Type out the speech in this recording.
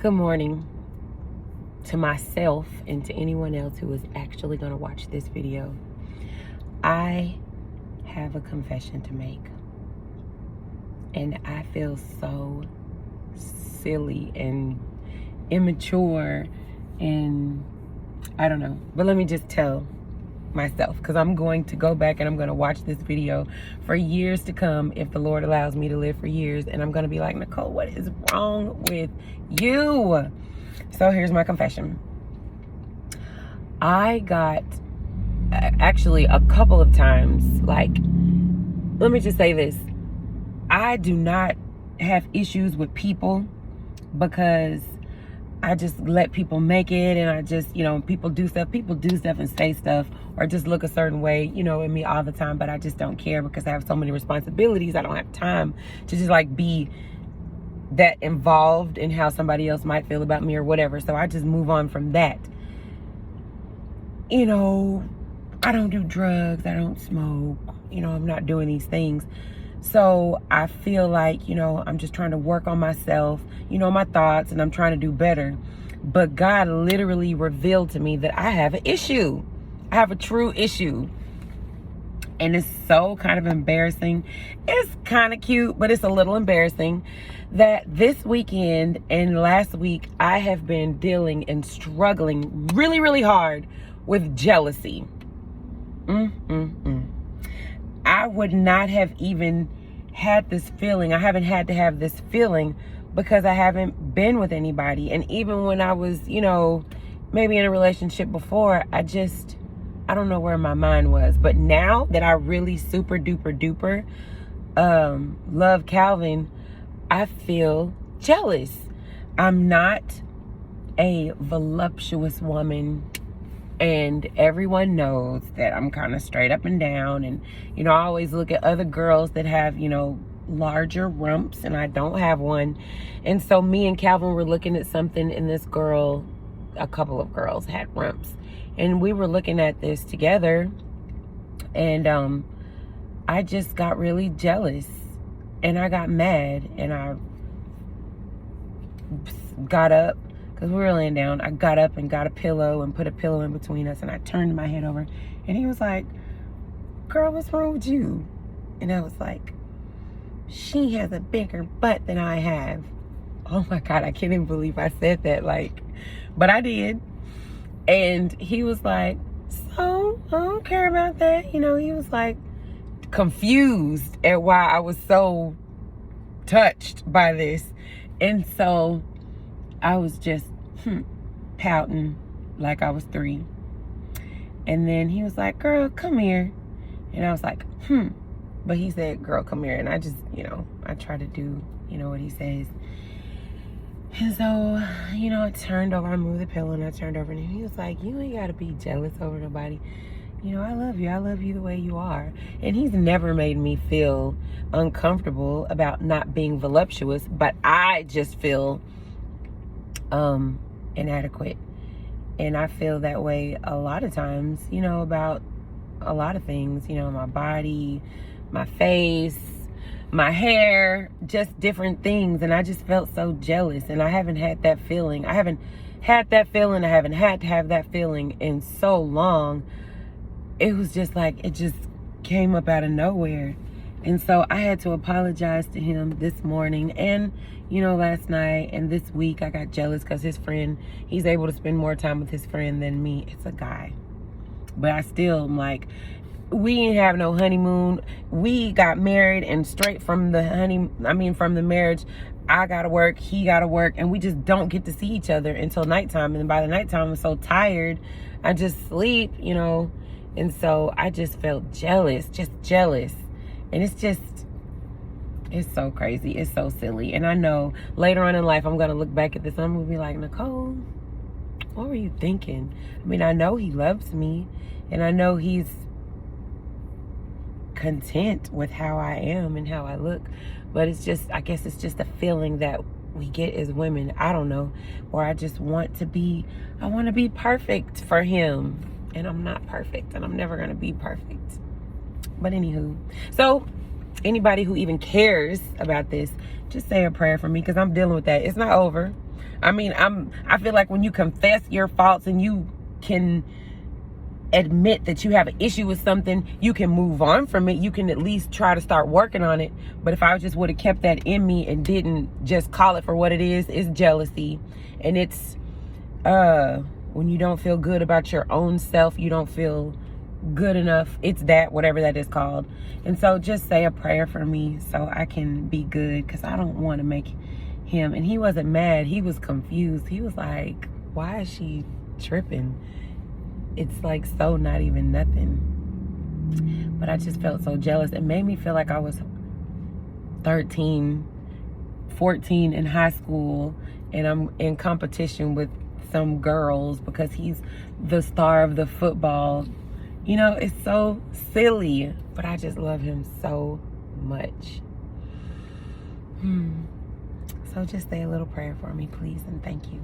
Good morning to myself and to anyone else who is actually going to watch this video. I have a confession to make. And I feel so silly and immature and I don't know. But let me just tell myself, because I'm going to go back and I'm going to watch this video for years to come if the Lord allows me to live for years, and I'm going to be like, Nicole, what is wrong with you? So here's my confession. I got actually a couple of times, like, let me just say this. I do not have issues with people because I just let people make it, and I just, people do stuff and say stuff or just look a certain way, in me all the time, but I just don't care because I have so many responsibilities. I don't have time to just like be that involved in how somebody else might feel about me or whatever. So I just move on from that. I don't do drugs. I don't smoke. I'm not doing these things. So I feel like, I'm just trying to work on myself, my thoughts, and I'm trying to do better. But God literally revealed to me that I have an issue. I have a true issue. And it's so kind of embarrassing. It's kind of cute, but it's a little embarrassing that this weekend and last week I have been dealing and struggling really, really hard with jealousy. I would not have even had this feeling. I haven't had to have this feeling because I haven't been with anybody. And even when I was, maybe in a relationship before, I don't know where my mind was. But now that I really super duper duper love Calvin, I feel jealous. I'm not a voluptuous woman. And everyone knows that I'm kind of straight up and down. And, I always look at other girls that have, larger rumps, and I don't have one. And so me and Calvin were looking at something, and this girl, a couple of girls had rumps. And we were looking at this together. And I just got really jealous. And I got mad. And I got up. Because we were laying down, I got up and got a pillow and put a pillow in between us, and I turned my head over, and he was like, girl, what's wrong with you? And I was like, she has a bigger butt than I have. Oh my God, I can't even believe I said that, but I did. And he was like, so, I don't care about that. He was like confused at why I was so touched by this. And so I was just pouting like I was 3. And then he was like, girl, come here. And I was like, But he said, girl, come here. And I just, I try to do, what he says. And so, I turned over, I moved the pillow and I turned over, and he was like, you ain't got to be jealous over nobody. I love you. I love you the way you are. And he's never made me feel uncomfortable about not being voluptuous, but I just feel inadequate. And I feel that way a lot of times, about a lot of things, my body, my face, my hair, just different things. And I just felt so jealous, and I haven't had that feeling. I haven't had to have that feeling in so long. It was just like, it just came up out of nowhere. And so I had to apologize to him this morning and, last night and this week. I got jealous because his friend, he's able to spend more time with his friend than me. It's a guy. But I still am like, we didn't have no honeymoon. We got married, and straight from the marriage, I gotta work, he gotta work, and we just don't get to see each other until nighttime. And by the nighttime, I'm so tired, I just sleep, And so I just felt jealous. And it's so crazy. It's so silly. And I know later on in life, I'm going to look back at this and I'm going to be like, Nicole, what were you thinking? I know he loves me, and I know he's content with how I am and how I look. But I guess it's just a feeling that we get as women. I don't know. Where I just want to be perfect for him. And I'm not perfect, and I'm never going to be perfect. But anywho, so anybody who even cares about this, just say a prayer for me, because I'm dealing with that. It's not over. I mean, I feel like when you confess your faults and you can admit that you have an issue with something, you can move on from it. You can at least try to start working on it. But if I just would have kept that in me and didn't just call it for what it is, it's jealousy. And it's when you don't feel good about your own self, you don't feel good enough. It's that, whatever that is called. And so just say a prayer for me so I can be good, because I don't want to make him. And he wasn't mad, he was confused. He was like, why is she tripping? It's like so not even nothing. But I just felt so jealous. It made me feel like I was 13, 14 in high school, and I'm in competition with some girls because he's the star of the football. You know, it's so silly, but I just love him so much. So just say a little prayer for me, please, and thank you.